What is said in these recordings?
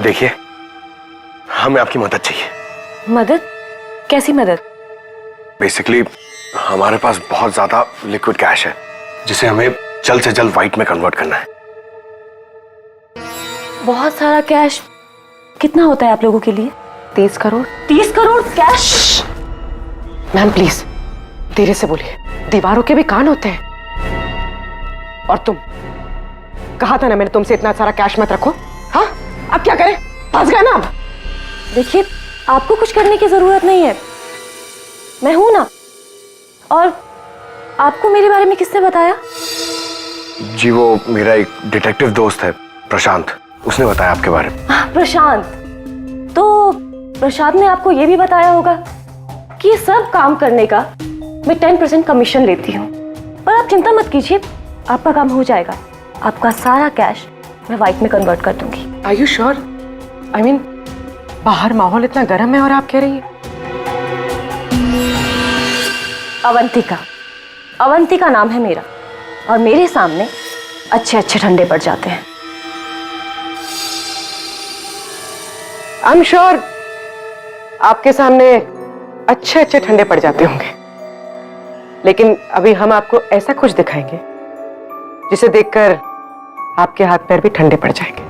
देखिए, हमें आपकी मदद चाहिए। मदद? कैसी मदद? बेसिकली हमारे पास बहुत ज्यादा लिक्विड कैश है जिसे हमें जल्द से जल्द व्हाइट में कन्वर्ट करना है। बहुत सारा कैश? कितना होता है आप लोगों के लिए? 30 crore. 30 crore cash? Ma'am please धीरे से बोलिए, दीवारों के भी कान होते हैं। और तुम, कहा था ना मैंने तुमसे इतना सारा कैश मत रखो। हाँ, अब क्या करें? फंस गए ना अब। देखिए, आपको कुछ करने की जरूरत नहीं है, मैं हूं ना। और आपको मेरे बारे में किसने बताया? जी वो मेरा एक डिटेक्टिव दोस्त है प्रशांत, उसने बताया आपके बारे में। प्रशांत? तो प्रशांत ने आपको यह भी बताया होगा कि ये सब काम करने का मैं 10% कमीशन लेती हूँ। पर आप चिंता मत कीजिए, आपका काम हो जाएगा। आपका सारा कैश मैं व्हाइट में कन्वर्ट कर दूंगी। Are you sure? I mean बाहर माहौल इतना गर्म है और आप कह रही है। अवंतिका, अवंतिका नाम है मेरा, और मेरे सामने अच्छे अच्छे ठंडे पड़ जाते हैं। आई एम श्योर आपके सामने अच्छे अच्छे ठंडे पड़ जाते होंगे, लेकिन अभी हम आपको ऐसा कुछ दिखाएंगे जिसे देखकर आपके हाथ पैर भी ठंडे पड़ जाएंगे।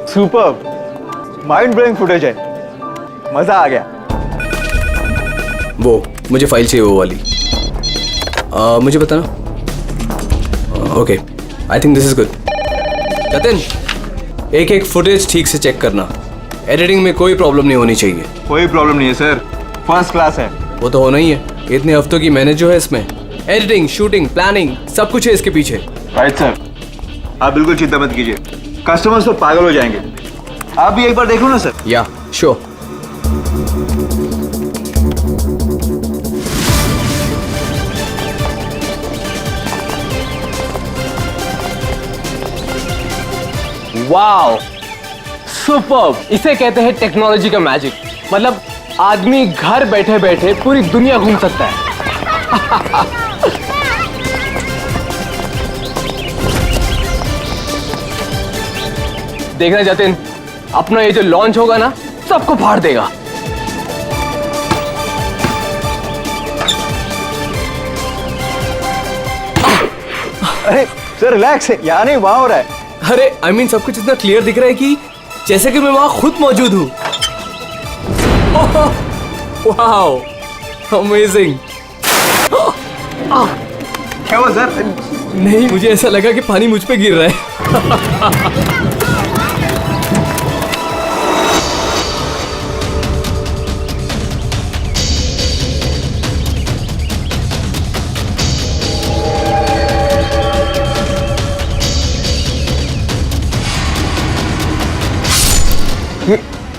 सुपर, माइंड ब्लोइंग फुटेज है, मजा आ गया। वो मुझे फाइल चाहिए, वो वाली। मुझे बताना। Okay, I think this is good. Jatin, एक एक फुटेज ठीक से चेक करना, एडिटिंग में कोई प्रॉब्लम नहीं होनी चाहिए। कोई प्रॉब्लम नहीं है सर, फर्स्ट क्लास है। वो तो होना ही है, इतने हफ्तों की मेहनत जो है इसमें, एडिटिंग, शूटिंग, प्लानिंग, सब कुछ है इसके पीछे। राइट सर, आप बिल्कुल चिंता मत कीजिए, कस्टमर्स तो पागल हो जाएंगे। आप भी एक बार देख लो ना सर। या श्योर। Wow, superb! इसे कहते हैं टेक्नोलॉजी का मैजिक। मतलब आदमी घर बैठे बैठे पूरी दुनिया घूम सकता है। देखना जतिन, अपना ये जो लॉन्च होगा ना, सबको फाड़ देगा। अरे सर रिलैक्स है, यहाँ नहीं वहाँ हो रहा है। अरे आई मीन सब कुछ इतना क्लियर दिख रहा है कि जैसे कि मैं वहां खुद मौजूद हूँ। Wow, amazing. क्या हुआ सर? नहीं, मुझे ऐसा लगा कि पानी मुझ पे गिर रहा है।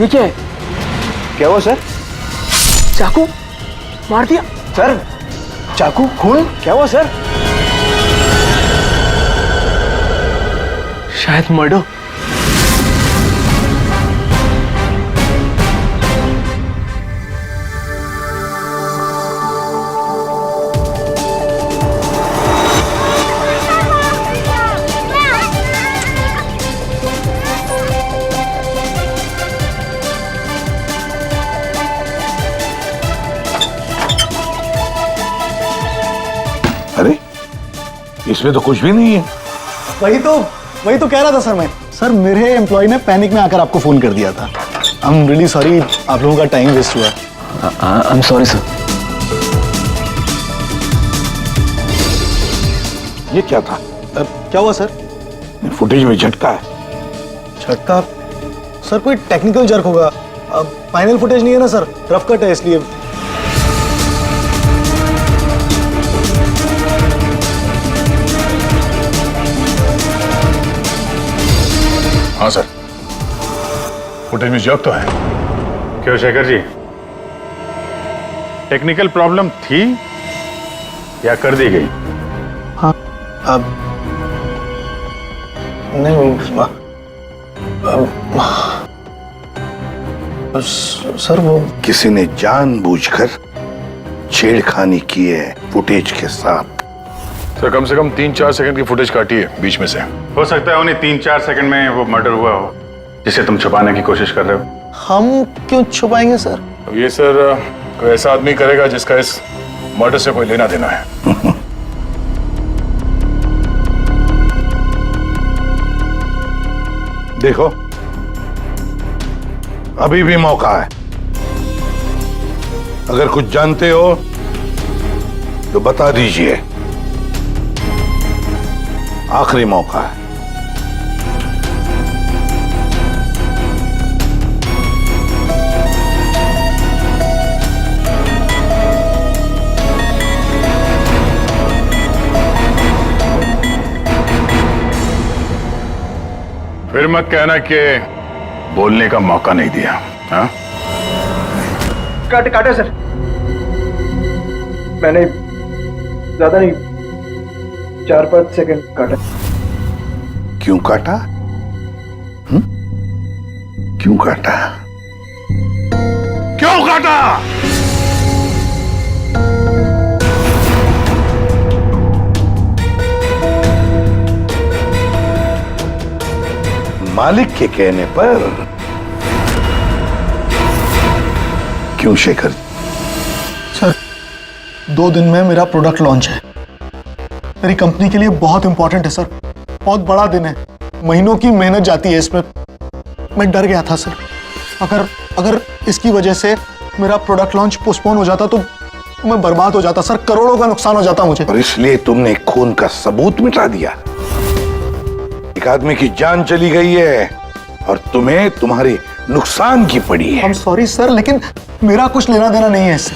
ये क्या है? क्या हुआ सर? चाकू मार दिया सर, चाकू, खून, क्या हुआ सर? शायद मर्डर। अरे इसमें तो कुछ भी नहीं है। वही तो कह रहा था सर मैं। सर मेरे एम्प्लॉय ने पैनिक में आकर आपको फोन कर दिया था। आई एम रियली सॉरी, आप लोगों का टाइम वेस्ट हुआ। I am sorry sir. ये क्या था? क्या हुआ सर? फुटेज में झटका है। झटका? सर कोई टेक्निकल जर्क होगा। फाइनल फुटेज नहीं है ना सर, रफ कट है इसलिए। हाँ सर, फुटेज में जर्क तो है। क्यों शेखर जी, टेक्निकल प्रॉब्लम थी या कर दी गई? हाँ अब नहीं सर वो किसी ने जानबूझकर छेड़खानी की है फुटेज के साथ। सर कम से कम 3-4 सेकंड की फुटेज काटी है बीच में से। हो सकता है उन्हें 3-4 सेकंड में वो मर्डर हुआ हो जिसे तुम छुपाने की कोशिश कर रहे हो। हम क्यों छुपाएंगे सर? अब ये सर कोई ऐसा आदमी करेगा जिसका इस मर्डर से कोई लेना देना है। देखो, अभी भी मौका है। अगर कुछ जानते हो तो बता दीजिए। आखिरी मौका है। फिर मत कहना कि बोलने का मौका नहीं दिया। हाँ? काटे सर, मैंने ज्यादा नहीं 4-5 सेकंड काटा। क्यों काटा? क्यों काटा? क्यों काटा? मालिक के कहने पर। क्यों शेखर? सर 2 दिन में मेरा प्रोडक्ट लॉन्च है। मेरी कंपनी के लिए बहुत इंपॉर्टेंट है सर, बहुत बड़ा दिन है। महीनों की मेहनत जाती है इसमें। मैं डर गया था सर, अगर इसकी वजह से मेरा प्रोडक्ट लॉन्च पोस्टपोन हो जाता तो मैं बर्बाद हो जाता सर, करोड़ों का नुकसान हो जाता मुझे। और इसलिए तुमने खून का सबूत मिटा दिया। एक आदमी की जान चली गई है और तुम्हें तुम्हारे नुकसान की पड़ी है। I'm सॉरी सर, लेकिन मेरा कुछ लेना देना नहीं है इससे।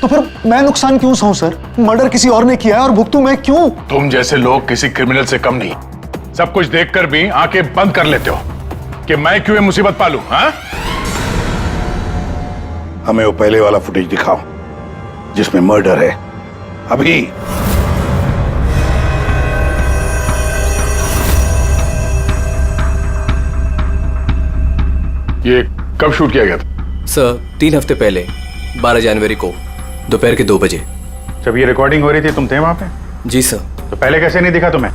तो फिर मैं नुकसान क्यों सहूं सर? मर्डर किसी और ने किया है और भुगतूं मैं क्यों? तुम जैसे लोग किसी क्रिमिनल से कम नहीं। सब कुछ देखकर भी आंखें बंद कर लेते हो कि मैं क्यों ये मुसीबत पालूं। हाँ? हमें वो पहले वाला फुटेज दिखाओ जिसमें मर्डर है। अभी। ये कब शूट किया गया था? सर 3 हफ्ते पहले 12 जनवरी को दोपहर के 2 बजे। जब ये रिकॉर्डिंग हो रही थी तुम थे वहां पे? जी सर। तो पहले कैसे नहीं दिखा तुम्हें?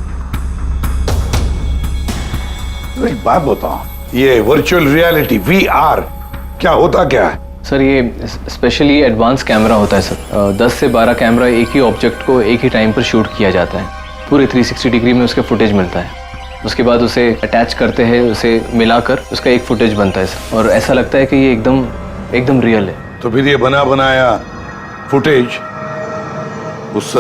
एक बात बताओ, ये वर्चुअल रियलिटी VR क्या होता क्या है? सर ये स्पेशली एडवांस कैमरा होता है सर। 10 से 12 कैमरा एक ही ऑब्जेक्ट को एक ही टाइम पर शूट किया जाता है। पूरे 360 डिग्री में उसका फुटेज मिलता है। उसके बाद उसे अटैच करते हैं, उसे मिलाकर उसका एक फुटेज बनता है सर। और ऐसा लगता है कि ये एकदम रियल है। तो फिर ये बना बनाया फुटेज उस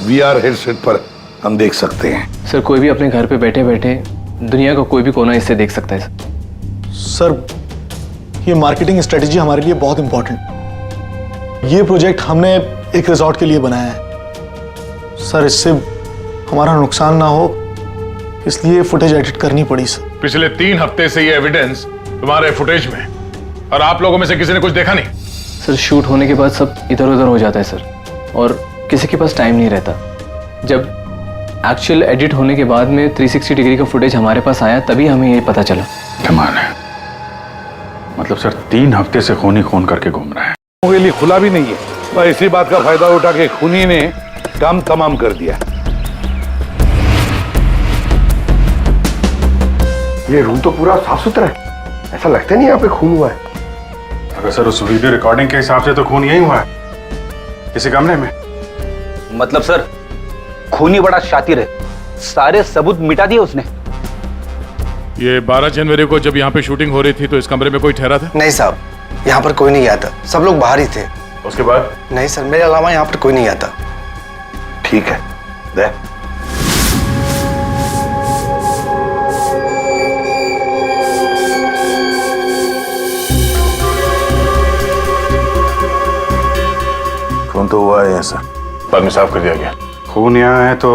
VR हेडसेट पर हम देख सकते हैं। सर कोई भी अपने घर पे बैठे बैठे दुनिया का कोई भी कोना इससे देख सकता है सर। सर ये मार्केटिंग स्ट्रेटेजी हमारे लिए बहुत इंपॉर्टेंट। ये प्रोजेक्ट हमने एक रिजॉर्ट के लिए बनाया है सर। इससे हमारा नुकसान ना हो इसलिए फुटेज एडिट करनी पड़ी सर। पिछले 3 हफ्ते से ये एविडेंस तुम्हारे फुटेज में, और आप लोगों में से किसी ने कुछ देखा नहीं? सर शूट होने के बाद सब इधर उधर हो जाता है सर, और किसी के पास टाइम नहीं रहता। जब एक्चुअल एडिट होने के बाद में 360 डिग्री का फुटेज हमारे पास आया तभी हमें ये पता चला। कमाल है। मतलब सर 3 हफ्ते से खून ही खून करके घूम रहा है। के लिए खुला भी नहीं है। बस इसी बात का फायदा उठा के खूनी ने काम तमाम कर दिया। ये रूम तो पूरा साफ सुथरा है, ऐसा लगता नहीं यहाँ पे खून हुआ है। अगर सर उस वीडियो रिकॉर्डिंग के हिसाब से तो खून यही हुआ है, किसी कमरे में। मतलब सर खूनी बड़ा शातिर है, सारे सबूत मिटा दिए उसने। ये 12 जनवरी को जब यहाँ पे शूटिंग हो रही थी तो इस कमरे में कोई ठहरा था? नहीं साहब, यहाँ पर कोई नहीं आता, सब लोग बाहर ही थे। उसके बाद? नहीं सर, मेरे अलावा यहाँ पर कोई नहीं आता। ठीक है, दे। खून तो हुआ है सर, बाद में साफ कर दिया गया। खून यहाँ है तो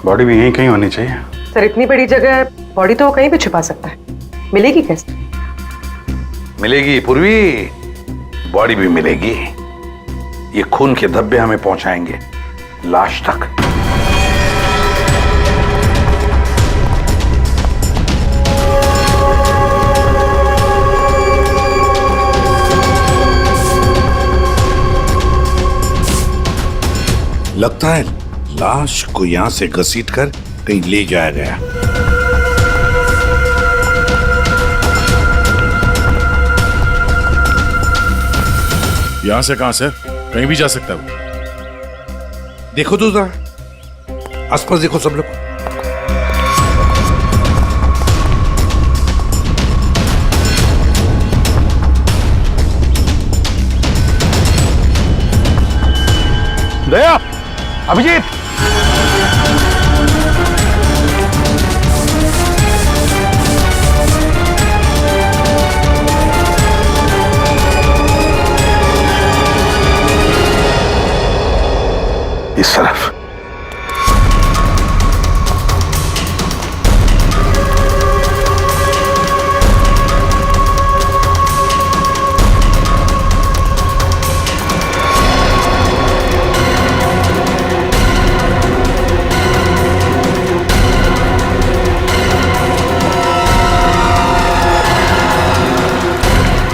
बॉडी भी यहीं कहीं होनी चाहिए। सर इतनी बड़ी जगह बॉडी तो वो कहीं भी छुपा सकता है, मिलेगी कैसे? मिलेगी पूर्वी, बॉडी भी मिलेगी। ये खून के धब्बे हमें पहुंचाएंगे लाश तक। लगता है लाश को यहां से घसीटकर कहीं ले जाया गया। यहां से कहां सर? कहीं भी जा सकता है वो। देखो तो जरा आसपास देखो सब लोग। दया, अभिजीत, इस तरफ।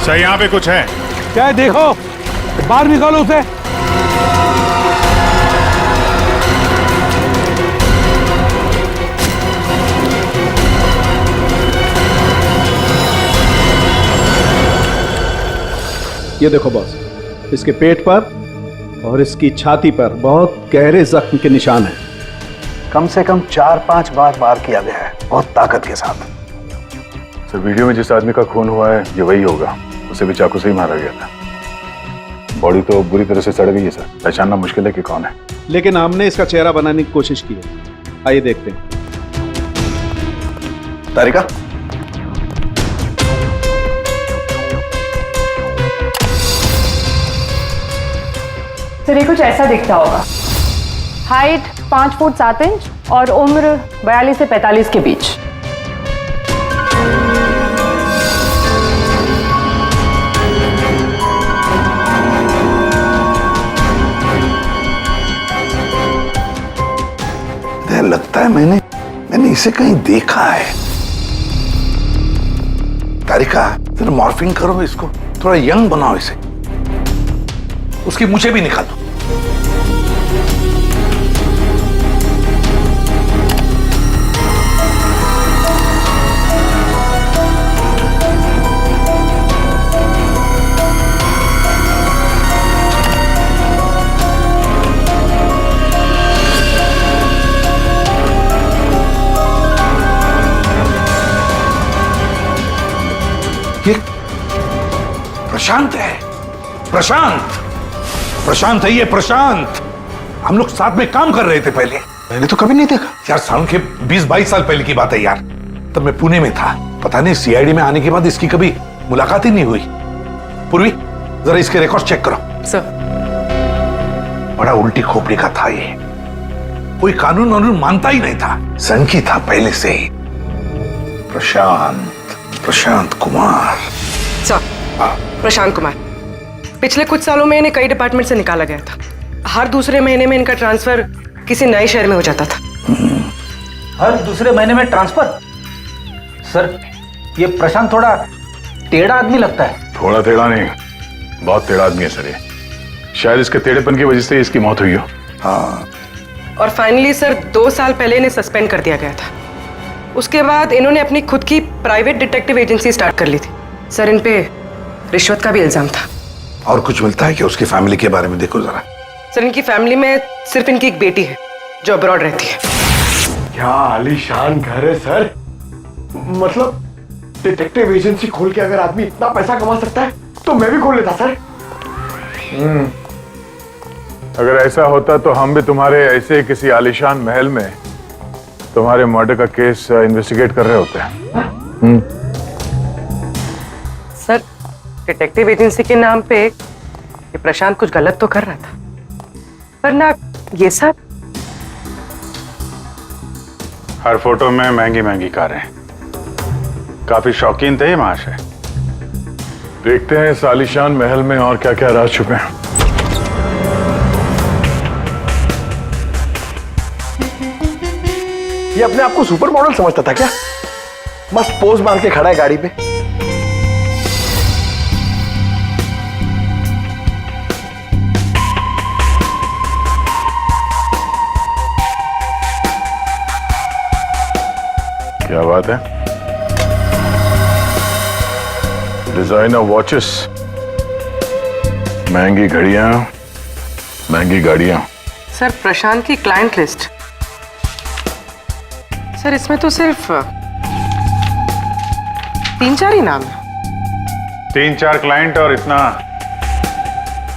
सर यहाँ पे कुछ है क्या है देखो, बाहर निकालो उसे। ये देखो बॉस, इसके पेट पर और इसकी छाती पर बहुत गहरे जख्म के निशान हैं। कम से कम 4-5 बार वार किया गया है, बहुत ताकत के साथ। सर वीडियो में जिस आदमी का खून हुआ है ये वही होगा, उसे भी चाकू से ही मारा गया था। बॉडी तो बुरी तरह से सड़ गई है सर, पहचानना मुश्किल है कि कौन है। लेकिन हमने इसका चेहरा बनाने की कोशिश की है, आइए देखते हैं। तारिका, सर ये कुछ ऐसा दिखता होगा। हाइट 5 फुट 7 इंच और उम्र 42 से 45 के बीच। लगता है मैंने इसे कहीं देखा है। तारिका, फिर मॉर्फिंग करो इसको, थोड़ा यंग बनाओ इसे, उसकी मूछें भी निकालो। ये प्रशांत है, प्रशांत है ये, प्रशांत। हम लोग साथ में काम कर रहे थे पहले। मैंने तो कभी नहीं देखा यार, साल के 20-22 साल पहले की बात है यार। तब मैं पुणे में था, पता नहीं सीआईडी में आने के बाद इसकी कभी मुलाकात ही नहीं हुई। पूर्वी, जरा इसके रिकॉर्ड चेक करो। सर बड़ा उल्टी खोपड़ी का था ये, कोई कानून वानून मानता ही नहीं था, सनकी था पहले से ही। प्रशांत कुमार। सर, प्रशांत कुमार पिछले कुछ सालों में इन्हें कई डिपार्टमेंट से निकाला गया था। हर दूसरे महीने में इनका ट्रांसफर किसी नए शहर में हो जाता था। हर दूसरे महीने में ट्रांसफर? सर ये प्रशांत थोड़ा टेढ़ा आदमी लगता है। थोड़ा टेढ़ा नहीं, बहुत टेढ़ा आदमी है सर ये। शायद इसके टेढ़ेपन की वजह से इसकी मौत हुई हो। हाँ, और फाइनली सर 2 साल पहले इन्हें सस्पेंड कर दिया गया था। उसके बाद इन्होंने अपनी खुद की प्राइवेट डिटेक्टिव एजेंसी स्टार्ट कर ली थी। सर इन पे रिश्वत का भी इल्जाम था। और कुछ मिलता है कि उसकी फैमिली के बारे में देखो जरा। सर इनकी फैमिली में सिर्फ इनकी एक बेटी है जो अब्रॉड रहती है। क्या आलीशान घर है सर। मतलब डिटेक्टिव एजेंसी खोल के अगर आदमी इतना पैसा कमा सकता है तो मैं भी खोल लेता सर। अगर ऐसा होता तो हम भी तुम्हारे ऐसे किसी आलीशान महल में तुम्हारे मर्डर का केस इन्वेस्टिगेट कर रहे होते हैं। सर डिटेक्टिव एजेंसी के नाम पे कि प्रशांत कुछ गलत तो कर रहा था, वरना ये सब। हर फोटो में महंगी महंगी कारें। काफी शौकीन थे ये महाशय। देखते हैं इस आलीशान महल में और क्या क्या राज छुपे हैं। ये अपने आप को सुपर मॉडल समझता था क्या? मस्त पोज मार के खड़ा है गाड़ी पे। क्या बात है? डिजाइनर वॉचेस, महंगी घड़ियां, महंगी गाड़ियां। सर प्रशांत की क्लाइंट लिस्ट, सर इसमें तो सिर्फ 3-4 ही नाम है। 3-4 क्लाइंट और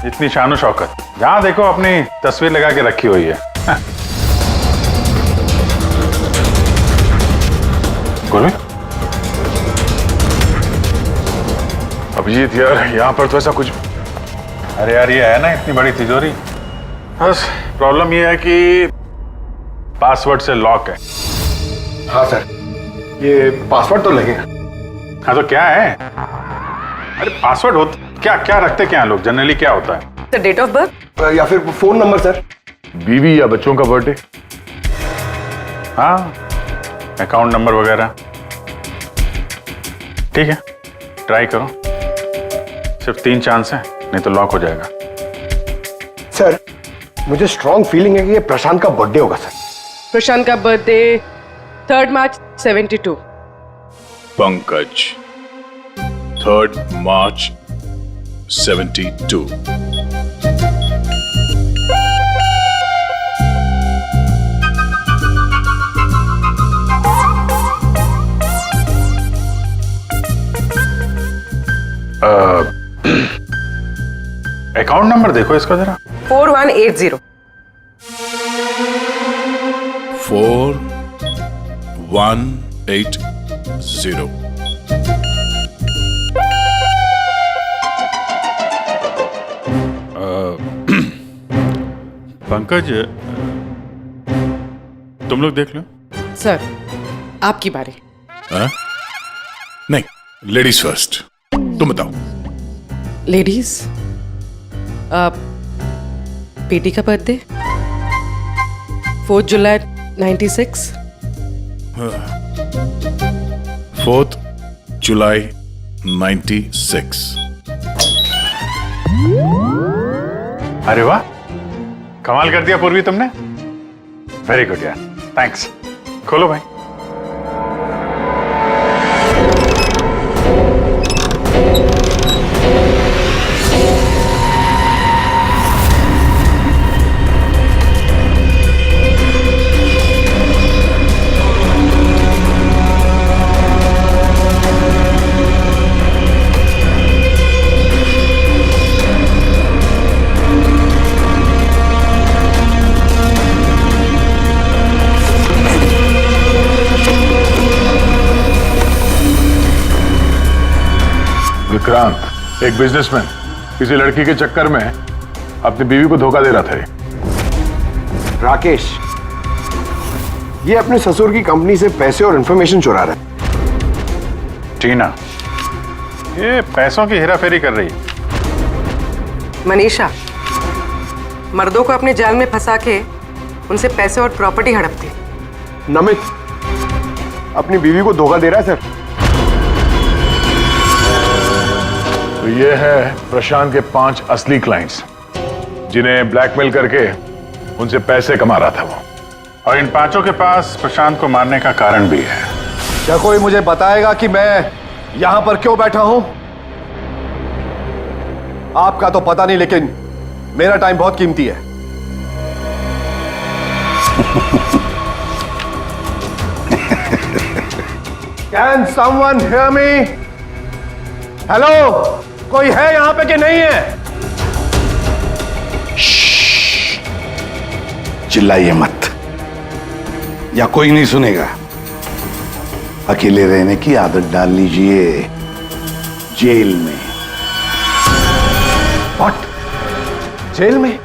इतनी शानो शौकत। जहां देखो अपनी तस्वीर लगा के रखी हुई है। गुरमीत, अभिजीत यार, यहाँ पर तो ऐसा कुछ। अरे यार, ये है ना इतनी बड़ी तिजोरी, बस प्रॉब्लम ये है कि पासवर्ड से लॉक है। हाँ सर, ये पासवर्ड तो लगेगा। हाँ तो क्या है? अरे पासवर्ड हो क्या? क्या रखते क्या लोग जनरली? क्या होता है? सर डेट ऑफ बर्थ या फिर फोन नंबर सर। बीवी या बच्चों का बर्थडे, हाँ, अकाउंट नंबर वगैरह। ठीक है, ट्राई करो। सिर्फ 3 चांस है, नहीं तो लॉक हो जाएगा। सर मुझे स्ट्रॉन्ग फीलिंग है कि ये प्रशांत का बर्थडे होगा सर। प्रशांत का बर्थडे 3 मार्च 72। पंकज 3 मार्च 72। अकाउंट नंबर देखो इसका जरा। 4180। 4180। पंकज, तुम लोग देख लो। सर आपकी बारी। नहीं, लेडीज फर्स्ट। तुम बताओ। लेडीज, बेटी का बर्थडे 4 जुलाई 96। 4 जुलाई 96। अरे वाह, कमाल कर दिया पूर्वी तुमने। वेरी गुड यार, थैंक्स। खोलो भाई। विक्रांत, एक बिजनेसमैन, किसी लड़की के चक्कर में अपनी बीवी को धोखा दे रहा था। राकेश, ये अपने ससुर की कंपनी से पैसे और इंफॉर्मेशन चुरा रहा है। टीना, ये पैसों की हेराफेरी कर रही है। मनीषा, मर्दों को अपने जाल में फंसा के उनसे पैसे और प्रॉपर्टी हड़पती। नमित अपनी बीवी को धोखा दे रहा है सर। तो ये है प्रशांत के 5 असली क्लाइंट्स, जिन्हें ब्लैकमेल करके उनसे पैसे कमा रहा था वो। और इन 5 के पास प्रशांत को मारने का कारण भी है। क्या कोई मुझे बताएगा कि मैं यहां पर क्यों बैठा हूं? आपका तो पता नहीं, लेकिन मेरा टाइम बहुत कीमती है। Can someone hear me? Hello, कोई है यहां पे कि नहीं है? चिल्लाइए मत, या कोई नहीं सुनेगा। अकेले रहने की आदत डाल लीजिए जेल में। What? जेल में?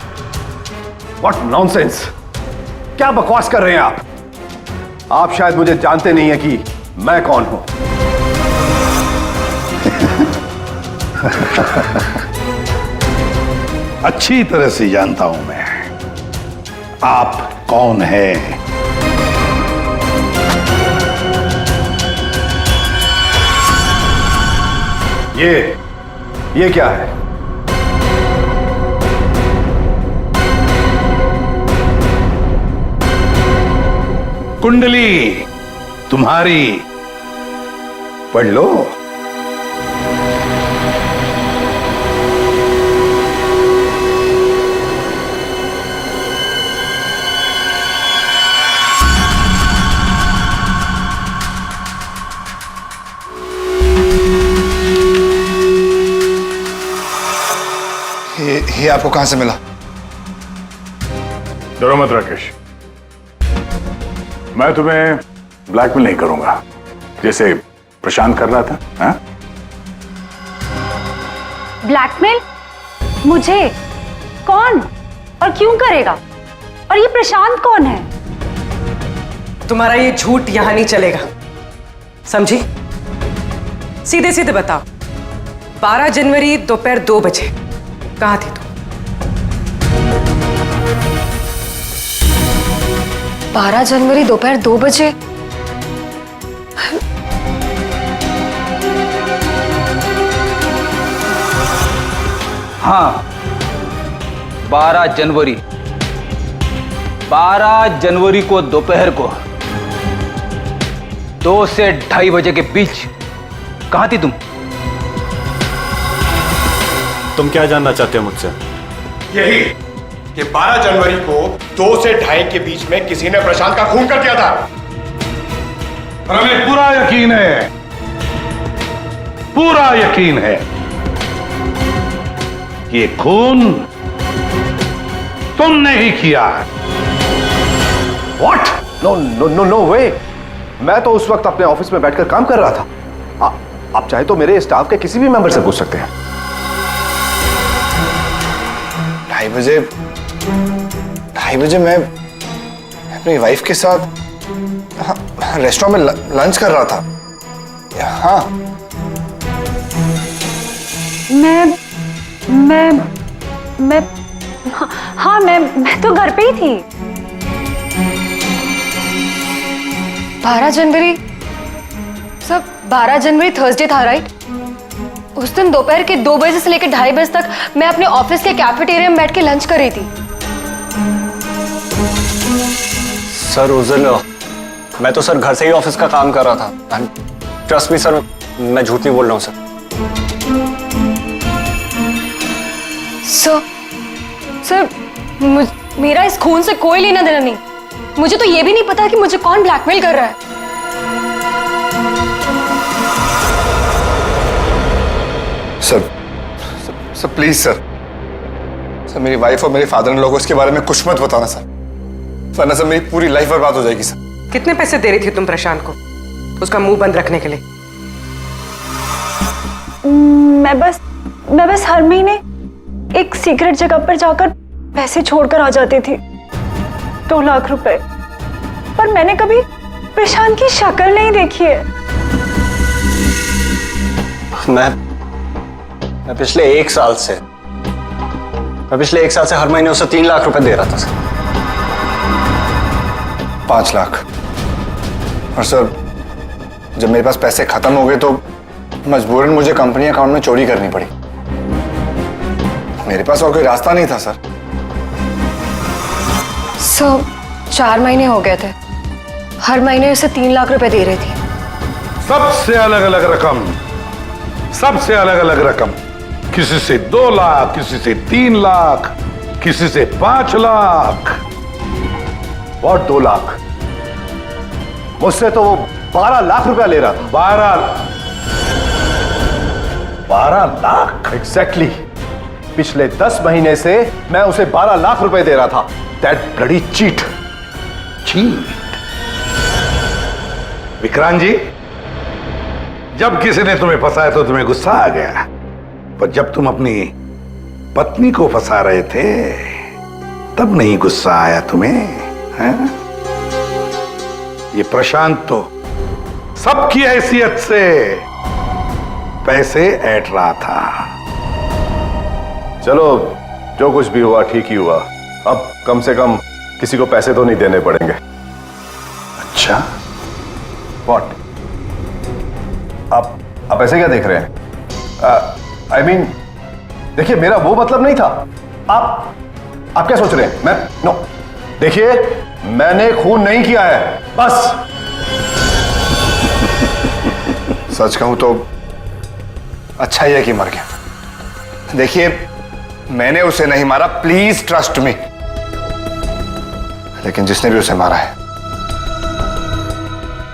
What nonsense! क्या बकवास कर रहे हैं आप? आप शायद मुझे जानते नहीं है कि मैं कौन हूं। अच्छी तरह से जानता हूं मैं आप कौन हैं। ये क्या है? कुंडली तुम्हारी, पढ़ लो। ये आपको कहां से मिला? डरो मत राकेश, मैं तुम्हें ब्लैकमेल नहीं करूंगा जैसे प्रशांत कर रहा था। हाँ? ब्लैकमेल? मुझे? कौन और क्यों करेगा? और ये प्रशांत कौन है? तुम्हारा ये झूठ यहां नहीं चलेगा, समझी? सीधे सीधे बताओ, 12 जनवरी दोपहर 2 बजे कहां थी तुम? 12 जनवरी दोपहर 2 बजे? हाँ, 12 जनवरी 12 जनवरी को दोपहर को 2 से 2:30 बजे के बीच कहां थी तुम? तुम क्या जानना चाहते हो मुझसे? यही कि 12 जनवरी को 2 से 2:30 के बीच में किसी ने प्रशांत का खून कर दिया था। और हमें पूरा यकीन है, पूरा यकीन है कि ये खून तुमने ही किया। What? No way! मैं तो उस वक्त अपने ऑफिस में बैठकर काम कर रहा था। आप चाहे तो मेरे स्टाफ के किसी भी मेंबर से पूछ सकते हैं। 2:30 बजे मैं अपनी वाइफ के साथ रेस्टोरेंट में लंच कर रहा था। हाँ, मैं तो घर पे ही थी। 12 जनवरी सब 12 जनवरी थर्सडे था, राइट? उस दिन दोपहर के 2 बजे से लेकर 2:30 बजे तक मैं अपने ऑफिस के कैफेटेरिया में बैठ के लंच कर रही थी। सर उस दिन मैं तो सर घर से ही ऑफिस का काम कर रहा था। ट्रस्ट मी सर, मैं झूठ नहीं बोल रहा हूँ सर। सर मेरा इस खून से कोई लेना देना नहीं। मुझे तो ये भी नहीं पता कि मुझे कौन ब्लैकमेल कर रहा है। सर प्लीज सर, मेरी वाइफ और मेरे फादर इन लोगों को इसके बारे में कुछ मत बताना सर, वरना सर मेरी पूरी लाइफ बर्बाद हो जाएगी सर। कितने पैसे दे रही थी तुम प्रशांत को उसका मुंह बंद रखने के लिए? मैं बस हर महीने एक सीक्रेट जगह पर जाकर पैसे छोड़कर आ जाती थी, 2 लाख रुपए। पर मैंने कभी प्रशांत की शक्ल नहीं देखी है। मैं पिछले 1 साल से हर महीने उसे 3 लाख रुपए दे रहा था सर। 5 लाख। और सर जब मेरे पास पैसे खत्म हो गए तो मजबूरन मुझे कंपनी अकाउंट में चोरी करनी पड़ी। मेरे पास और कोई रास्ता नहीं था सर। 4 महीने हो गए थे, हर महीने उसे 3 लाख रुपए दे रही थी। सबसे अलग अलग रकम, सबसे अलग अलग रकम। किसी से 2 लाख, किसी से 3 लाख, किसी से 5 लाख। और 2 लाख? मुझसे तो वो 12 लाख रुपया ले रहा था। 12 लाख? एग्जैक्टली। पिछले 10 महीने से मैं उसे 12 लाख रुपए दे रहा था। That bloody cheat. Vikrant ji, जब किसी ने तुम्हें फंसाया तो तुम्हें गुस्सा आ गया, पर जब तुम अपनी पत्नी को फंसा रहे थे, तब नहीं गुस्सा आया तुम्हें? हैं? ये प्रशांत तो सबकी हैसियत से पैसे ऐंठ रहा था। चलो, जो कुछ भी हुआ ठीक ही हुआ। अब कम से कम किसी को पैसे तो नहीं देने पड़ेंगे। अच्छा, व्हाट? आप ऐसे क्या देख रहे हैं? आई मीन, देखिए, मेरा वो मतलब नहीं था। आप क्या सोच रहे हैं? मैं नो, देखिए, मैंने खून नहीं किया है, बस। सच कहूं तो अच्छा ही है कि मर गया। देखिए, मैंने उसे नहीं मारा, प्लीज ट्रस्ट मी। लेकिन जिसने भी उसे मारा है,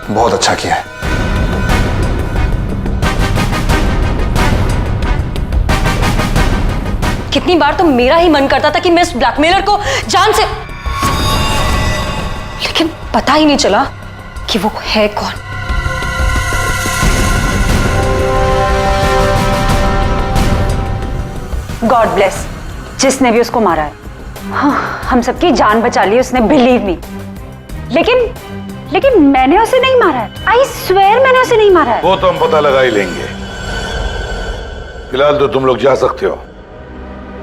बहुत अच्छा किया है। कितनी बार तो मेरा ही मन करता था कि मैं इस ब्लैकमेलर को जान से, लेकिन पता ही नहीं चला कि वो है कौन। गॉड ब्लेस जिसने भी उसको मारा है। हाँ, हम सबकी जान बचा ली उसने, बिलीव मी। लेकिन मैंने उसे नहीं मारा है। आई स्वेयर मैंने उसे नहीं मारा है। वो तो हम पता लगा ही लेंगे। फिलहाल तो तुम लोग जा सकते हो,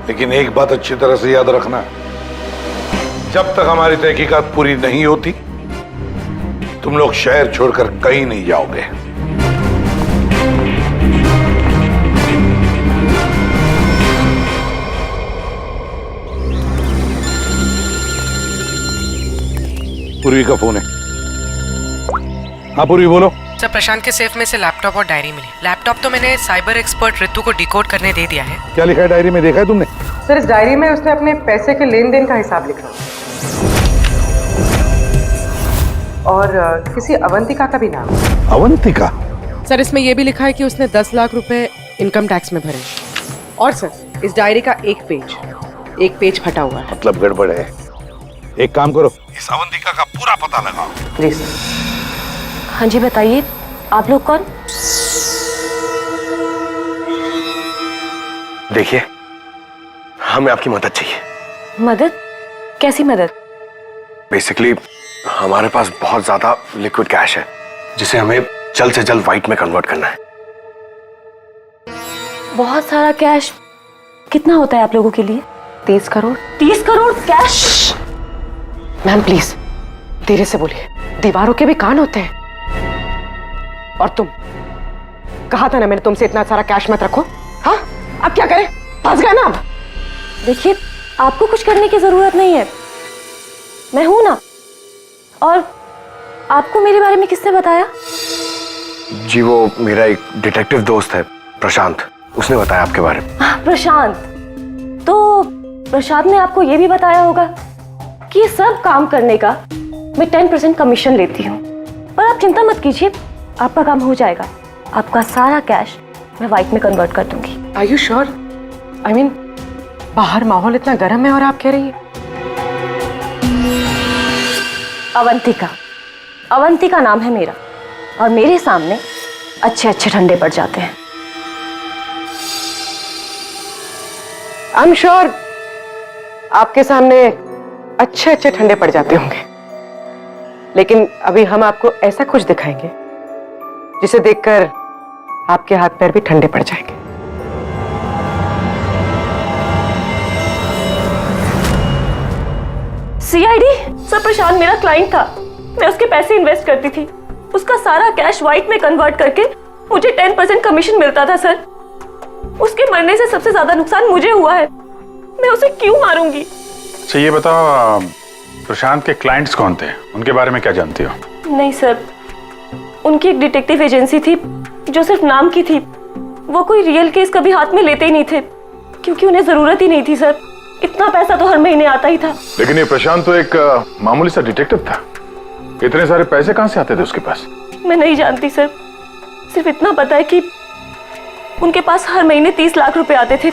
लेकिन एक बात अच्छी तरह से याद रखना, जब तक हमारी तहकीकात पूरी नहीं होती, तुम लोग शहर छोड़कर कहीं नहीं जाओगे। पूर्वी का फोन है। हाँ पूर्वी, बोलो। सर, प्रशांत के सेफ में से लैपटॉप और डायरी मिली। लैपटॉप तो मैंने साइबर एक्सपर्ट ऋतु को डिकोड करने दे दिया है। क्या लिखा है डायरी में, देखा है तुमने? सर, इस डायरी में उसने अपने पैसे के लेन देन का हिसाब लिखा और किसी अवंतिका का भी नाम। अवंतिका? सर, इसमें यह भी लिखा है कि उसने 10 लाख रुपए इनकम टैक्स में भरे। और सर, इस डायरी का एक पेज फटा हुआ है। मतलब गड़बड़ है। एक काम करो, इस अवंतिका का पूरा पता लगाओ। जी सर। हाँ जी, बताइए, आप लोग कौन? देखिए, हमें आपकी मदद चाहिए। मदद? कैसी मदद? बेसिकली हमारे पास बहुत ज्यादा लिक्विड कैश है, जिसे हमें जल्द से जल्द व्हाइट में कन्वर्ट करना है। बहुत सारा कैश? कितना होता है आप लोगों के लिए? 30 crore. 30 crore cash? Ma'am please धीरे से बोलिए, दीवारों के भी कान होते हैं। और तुम, कहा था ना मैंने तुमसे, इतना सारा कैश मत रखो। हाँ, अब क्या करें? फंस गए ना अब। देखिए, आपको कुछ करने की जरूरत नहीं है, मैं हूं ना। और आपको मेरे बारे में किसने बताया? जी, वो मेरा एक डिटेक्टिव दोस्त है प्रशांत, उसने बताया आपके बारे में। प्रशांत? तो प्रशांत ने आपको यह भी बताया होगा कि ये सब काम करने का मैं 10% कमीशन लेती हूँ। पर आप चिंता मत कीजिए, आपका काम हो जाएगा। आपका सारा कैश मैं व्हाइट में कन्वर्ट कर दूंगी। Are you sure? I mean, बाहर माहौल इतना गर्म है और आप कह रही है। अवंतिका नाम है मेरा, और मेरे सामने अच्छे अच्छे ठंडे पड़ जाते हैं। आई एम श्योर आपके सामने अच्छे अच्छे ठंडे पड़ जाते होंगे, लेकिन अभी हम आपको ऐसा कुछ दिखाएंगे जिसे देखकर आपके हाथ पैर भी ठंडे पड़ जाएंगे। सीआईडी? सर, प्रशांत मेरा क्लाइंट था, मैं उसके पैसे इन्वेस्ट करती थी। उसका सारा कैश व्हाइट में कन्वर्ट करके मुझे 10% कमीशन मिलता था सर। उसके मरने से सबसे ज्यादा नुकसान मुझे हुआ है, मैं उसे क्यों मारूंगी? अच्छा ये बताओ, प्रशांत के क्लाइंट्स कौन थे, उनके बारे में क्या जानती हो? नहीं सर, उनकी एक डिटेक्टिव एजेंसी थी जो सिर्फ नाम की थी। वो कोई रियल केस कभी हाथ में लेते ही नहीं थे, क्योंकि उन्हें जरूरत ही नहीं थी सर। इतना पैसा तो हर महीने आता ही था। लेकिन ये प्रशांत तो एक मामूली सा डिटेक्टिव था, इतने सारे पैसे कहां से आते थे उसके पास? मैं नहीं जानती सर, सिर्फ इतना पता है कि उनके पास हर महीने 30 लाख रुपए आते थे।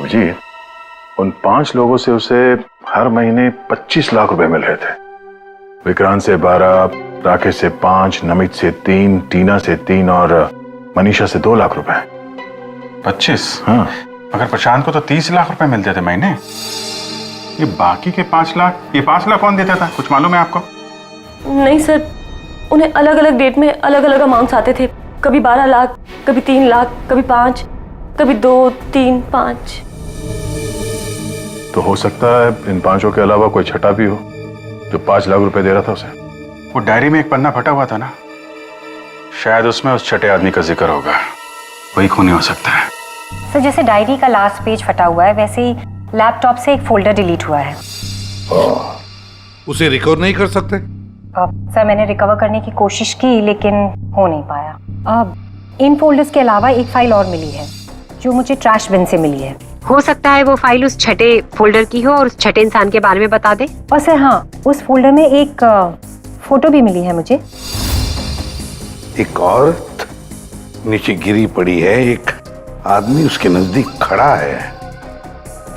जी, उन 5 लोगों से उसे हर महीने 25 लाख रुपए मिल रहे थे। विक्रांत से 12, राकेश से 5, नमित से 3, टीना से 3 और मनीषा से 2 लाख रुपए। 25? हाँ। मगर प्रशांत को तो 30 लाख रुपए मिलते थे महीने। ये बाकी के 5 लाख, ये 5 लाख कौन देता था, कुछ मालूम है आपको? नहीं सर, उन्हें अलग अलग डेट में अलग अलग अमाउंट्स आते थे। कभी 12 लाख, कभी 3 लाख, कभी 5, कभी 2, 3, 5। तो हो सकता है इन 5 के अलावा कोई छठा भी हो जो 5 लाख रुपए दे रहा था उसे। वो डायरी में एक पन्ना फटा हुआ था ना, शायद उसमें उस छठे आदमी का जिक्र होगा। वही खूनी हो सकता है। सर जैसे डायरी का लास्ट पेज फटा हुआ है, वैसे ही लैपटॉप से एक फोल्डर डिलीट हुआ है। उसे रिकवर नहीं कर सकते? सर मैंने रिकवर करने की कोशिश की लेकिन हो नहीं पाया। इन फोल्डर्स के अलावा एक फाइल और मिली है जो मुझे ट्रैश बिन से मिली है। हो सकता है वो फाइल उस छठे फोल्डर की हो और उस छठे इंसान के बारे में बता दे। और सर हाँ, उस फोल्डर में एक फोटो भी मिली है मुझे। एक औरत नीचे गिरी पड़ी है, एक आदमी उसके नजदीक खड़ा है,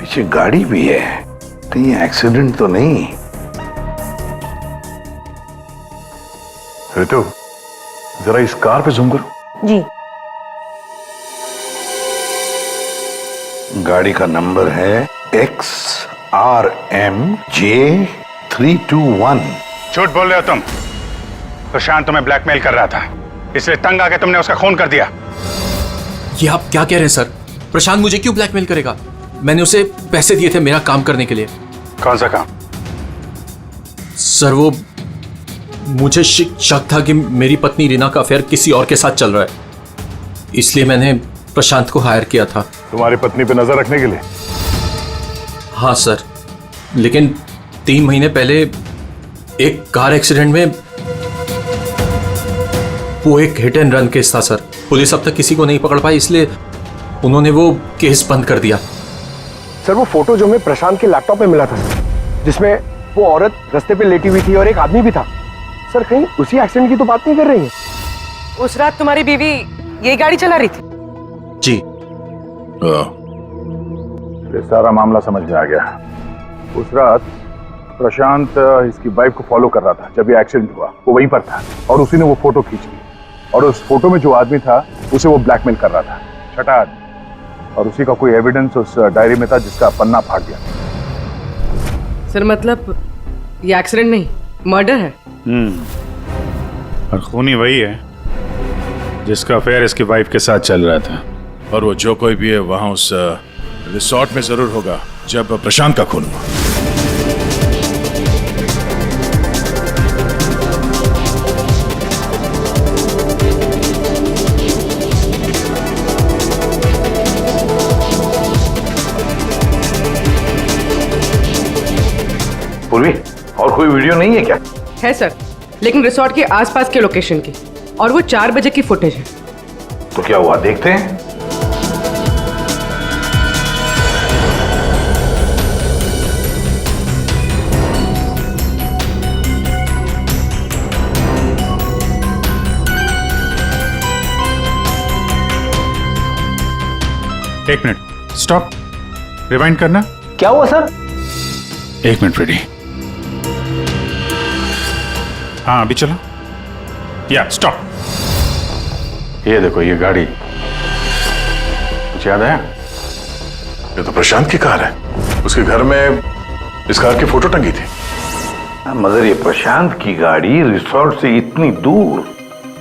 पीछे गाड़ी भी है। कहीं एक्सीडेंट तो नहीं? ऋतु, जरा इस कार पे जूम करो। जी। गाड़ी का नंबर है XRMJ321। झूठ बोल रहे हो तुम। प्रशांत तुम्हें ब्लैकमेल कर रहा था, इसलिए तंग आके तुमने उसका खून कर दिया। ये आप क्या कह रहे हैं सर? प्रशांत मुझे क्यों ब्लैकमेल करेगा? मैंने उसे पैसे दिए थे मेरा काम करने के लिए। कौन सा काम? सर वो मुझे शक था कि मेरी पत्नी रीना का अफेयर किसी और के साथ चल रहा है, इसलिए मैंने प्रशांत को हायर किया था। तुम्हारी पत्नी पे नजर रखने के लिए? हाँ सर, लेकिन 3 महीने पहले एक कार एक्सीडेंट में, वो एक हिट एंड रन केस था सर। पुलिस अब तक किसी को नहीं पकड़ पाई, इसलिए उन्होंने वो केस बंद कर दिया। सर वो फोटो जो हमें प्रशांत के लैपटॉप में मिला था सर, जिसमें वो औरत रास्ते पे लेटी हुई थी और एक आदमी भी था। सर कहीं उसी एक्सीडेंट की तो बात नहीं कर रही है? उस रात तुम्हारी बीवी यही गाड़ी चला रही थी? जी। ये सारा मामला समझ में आ गया। उस रात प्रशांत इसकी वाइफ को फॉलो कर रहा था। जब ये एक्सीडेंट हुआ वो वहीं पर था और उसी ने वो फोटो खींच ली, और उस फोटो में जो आदमी था उसे वो ब्लैकमेल कर रहा था, छठा आदमी। और उसी का कोई एविडेंस उस डायरी में था जिसका पन्ना फाड़ गया। सर मतलब ये एक्सीडेंट नहीं, मर्डर है। और खूनी वही है जिसका अफेयर इसकी वाइफ के साथ चल रहा था। और वो जो कोई भी है वहां उस रिसोर्ट में जरूर होगा जब प्रशांत का खून हुआ। पूर्वी, और कोई वीडियो नहीं है क्या? है सर, लेकिन रिसोर्ट के आसपास के लोकेशन की, और वो 4 बजे की फुटेज है। तो क्या हुआ, देखते हैं। एक मिनट, स्टॉप, रिवाइंड करना। क्या हुआ सर? 1 minute, ready. हाँ अभी चलो। या स्टॉप। ये देखो ये गाड़ी, कुछ याद आया? ये तो प्रशांत की कार है। उसके घर में इस कार की फोटो टंगी थी। मगर ये प्रशांत की गाड़ी रिसोर्ट से इतनी दूर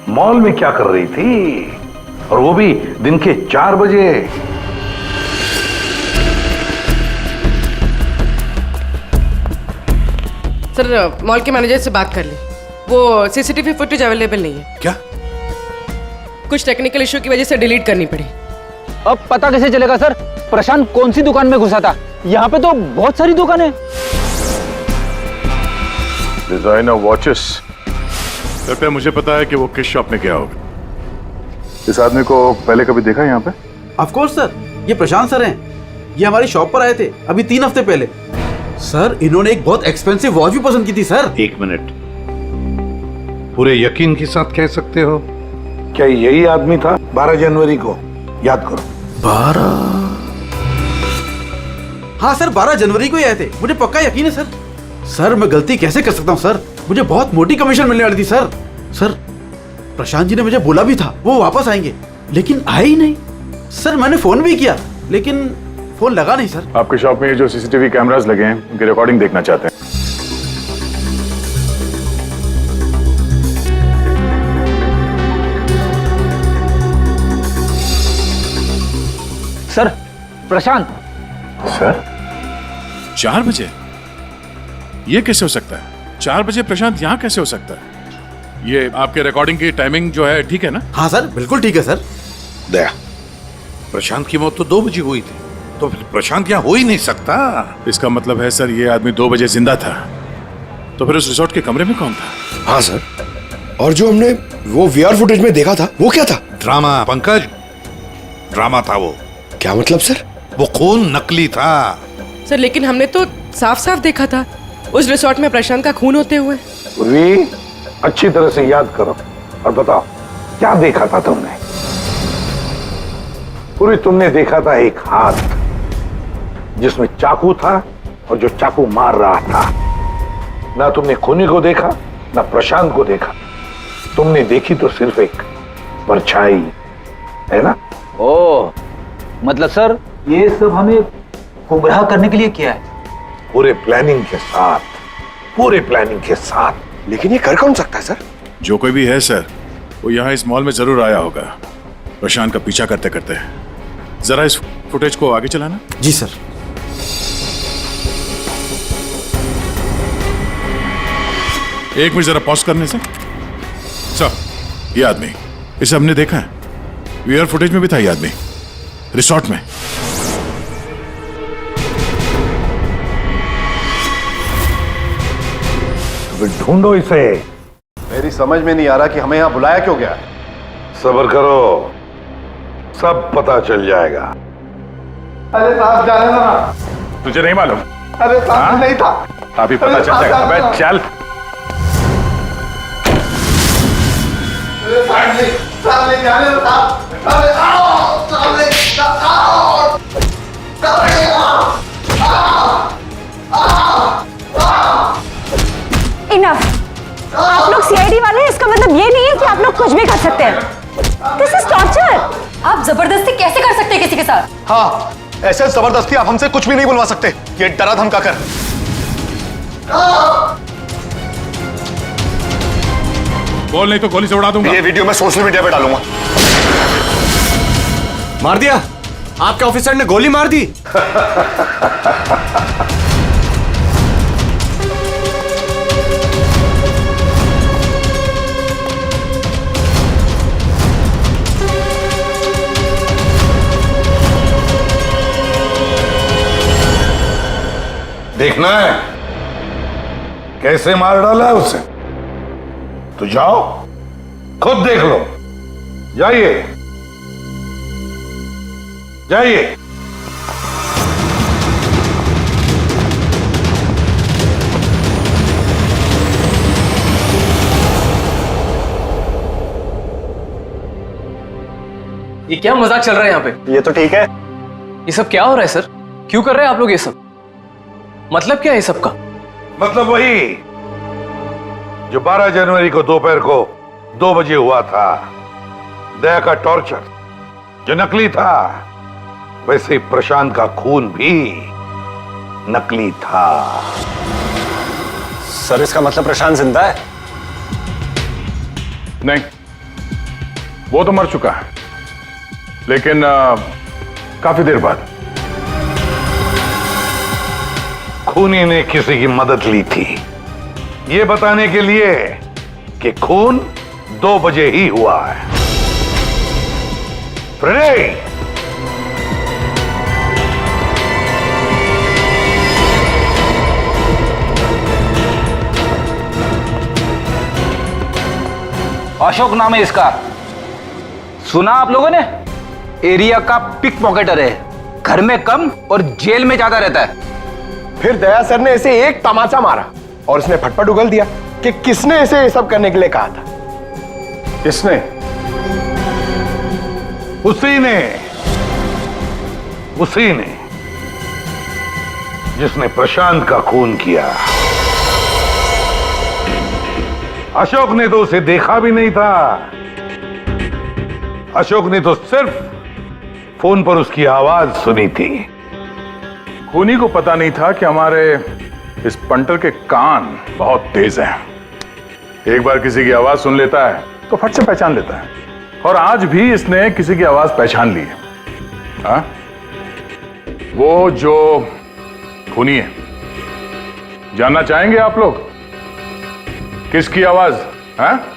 मॉल में क्या कर रही थी, और वो भी दिन के 4 बजे? सर मॉल के मैनेजर से बात कर ली, वो सीसीटीवी फुटेज अवेलेबल नहीं है। क्या? कुछ टेक्निकल इशू की वजह से डिलीट करनी पड़ी। अब पता कैसे चलेगा सर प्रशांत कौन सी दुकान में घुसा था? यहाँ पे तो बहुत सारी दुकानें। Designer watches. कृपया मुझे पता है कि वो किस शॉप में गया होगा। इस आदमी को पहले कभी देखा यहाँ पे? ऑफ कोर्स सर, ये प्रशांत सर हैं। ये हमारी शॉप पर आए थे अभी 3 हफ्ते पहले। सर इन्होंने एक बहुत एक्सपेंसिव वॉच भी पसंद की थी सर। 1 मिनट, पूरे यकीन के साथ कह सकते हो क्या यही आदमी था 12 जनवरी को? याद करो। 12? हाँ सर, 12 जनवरी को ही आए थे, मुझे पक्का यकीन है सर। सर मैं गलती कैसे कर सकता हूँ सर, मुझे बहुत मोटी कमीशन मिलने वाली थी सर। सर प्रशांत जी ने मुझे बोला भी था वो वापस आएंगे, लेकिन आए ही नहीं। सर मैंने फोन भी किया लेकिन फोन लगा नहीं सर। आपके शॉप में ये जो सीसीटीवी कैमरास लगे हैं उनकी रिकॉर्डिंग देखना चाहते हैं। सर प्रशांत। सर 4 बजे? ये कैसे हो सकता है? 4 बजे प्रशांत यहाँ कैसे हो सकता है? ये आपके रिकॉर्डिंग की टाइमिंग जो है ठीक है ना? हाँ सर, बिल्कुल ठीक है सर। दया, प्रशांत की मौत तो 2 बजे हुई थी, तो फिर प्रशांत यहाँ हो ही नहीं सकता। इसका मतलब है सर ये आदमी 2 बजे जिंदा था, तो फिर उस रिसोर्ट के कमरे में कौन था? हाँ सर, और जो हमने वो वीआर फुटेज में देखा था वो क्या था? ड्रामा पंकज, ड्रामा था वो। क्या मतलब सर? वो खून नकली था। सर लेकिन हमने तो साफ साफ देखा था उस रिसोर्ट में प्रशांत का खून होते हुए। पूर्वी, अच्छी तरह से याद करो और बताओ क्या देखा था तुमने? पूर्वी, तुमने देखा था एक हाथ जिसमें चाकू था और जो चाकू मार रहा था। ना तुमने खूनी को देखा ना प्रशांत को देखा, तुमने देखी तो सिर्फ एक परछाई, है ना? ओ मतलब सर ये सब हमें गुमराह करने के लिए किया है? पूरे प्लानिंग के साथ, पूरे प्लानिंग के साथ। लेकिन ये कर कौन सकता है सर? जो कोई भी है सर, वो यहाँ इस मॉल में जरूर आया होगा प्रशांत का पीछा करते करते। जरा इस फुटेज को आगे चलाना। जी सर। एक मिनट जरा पॉज करने से। सर, ये आदमी, इसे हमने देखा है, वीआर फुटेज में भी था ये आदमी, रिसोर्ट में। ढूंढो इसे। मेरी समझ में नहीं आ रहा कि हमें यहाँ बुलाया क्यों गया है। सब्र करो, सब पता चल जाएगा। अरे साहब जाने दो ना। तुझे नहीं मालूम? अरे साहब नहीं था। अभी पता चल जाएगा। अबे चल। साहब नहीं जाने दो साहब। अरे आओ साहब, आओ इनफ। आप लोग सीआईडी वाले हैं, इसका मतलब ये नहीं है कि आप लोग कुछ भी कर सकते हैं। This is torture. आप जबरदस्ती कैसे कर सकते हैं किसी के साथ? हाँ, ऐसे जबरदस्ती आप हमसे कुछ भी नहीं बुलवा सकते। ये डरा धमका कर। बोल, नहीं तो गोली से उड़ा दूंगा। ये वीडियो मैं सोशल मीडिया पे डालूंगा। मार दिया? आपके ऑफिसर ने गोली मार दी? देखना है कैसे मार डाला है उसे? तो जाओ, खुद देख लो। जाइए जाइए। ये क्या मजाक चल रहा है यहाँ पे? ये तो ठीक है। ये सब क्या हो रहा है सर? क्यों कर रहे हैं आप लोग ये सब? मतलब क्या है सब का? मतलब वही जो 12 जनवरी को दोपहर को 2 बजे हुआ था, दया का टॉर्चर जो नकली था, वैसे ही प्रशांत का खून भी नकली था। सर इसका मतलब प्रशांत जिंदा है? नहीं, वो तो मर चुका है, लेकिन काफी देर बाद। खूनी ने किसी की मदद ली थी ये बताने के लिए कि खून 2 बजे ही हुआ है। फ्रेडे, अशोक नाम है इसका। सुना आप लोगों ने? एरिया का पिक पॉकेटर है, घर में कम और जेल में ज्यादा रहता है। फिर दया सर ने इसे एक तमाचा मारा और उसने फटफट उगल दिया कि किसने इसे ये सब करने के लिए कहा था। किसने? उसी ने जिसने प्रशांत का खून किया। अशोक ने तो उसे देखा भी नहीं था। अशोक ने तो सिर्फ फोन पर उसकी आवाज सुनी थी। खूनी को पता नहीं था कि हमारे इस पंटर के कान बहुत तेज हैं। एक बार किसी की आवाज सुन लेता है तो फट से पहचान लेता है, और आज भी इसने किसी की आवाज पहचान ली है। हाँ? वो जो खूनी है, जानना चाहेंगे आप लोग किसकी आवाज? हाँ?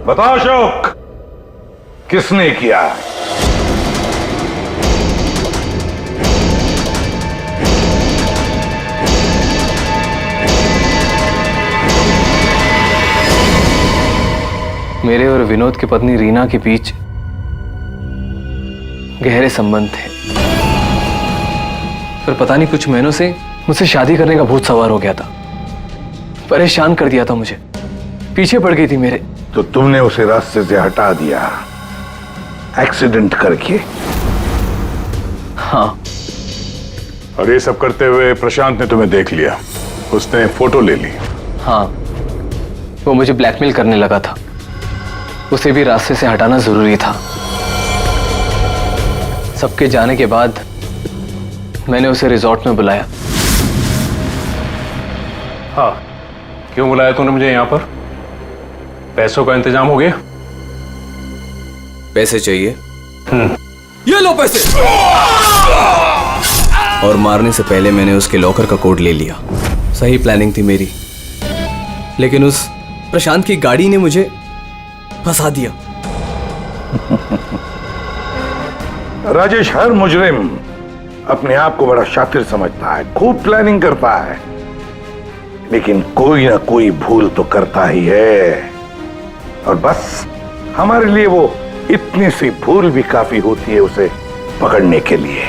बताओ अशोक, किसने किया? मेरे और विनोद की पत्नी रीना के बीच गहरे संबंध थे, पर पता नहीं कुछ महीनों से मुझसे शादी करने का भूत सवार हो गया था। परेशान कर दिया था मुझे, पीछे पड़ गई थी मेरे। तो तुमने उसे रास्ते से हटा दिया एक्सीडेंट करके? हाँ। और ये सब करते हुए प्रशांत ने तुम्हें देख लिया, उसने फोटो ले ली? हाँ, वो मुझे ब्लैकमेल करने लगा था, उसे भी रास्ते से हटाना जरूरी था। सबके जाने के बाद मैंने उसे रिजॉर्ट में बुलाया। हाँ, क्यों बुलाया तूने मुझे यहाँ पर? पैसों का इंतजाम हो गया? पैसे चाहिए? ये लो पैसे। और मारने से पहले मैंने उसके लॉकर का कोड ले लिया। सही प्लानिंग थी मेरी, लेकिन उस प्रशांत की गाड़ी ने मुझे फंसा दिया। राजेश हर मुजरिम अपने आप को बड़ा शातिर समझता है, खूब प्लानिंग करता है, लेकिन कोई ना कोई भूल तो करता ही है। और बस हमारे लिए वो इतनी सी भूल भी काफी होती है उसे पकड़ने के लिए।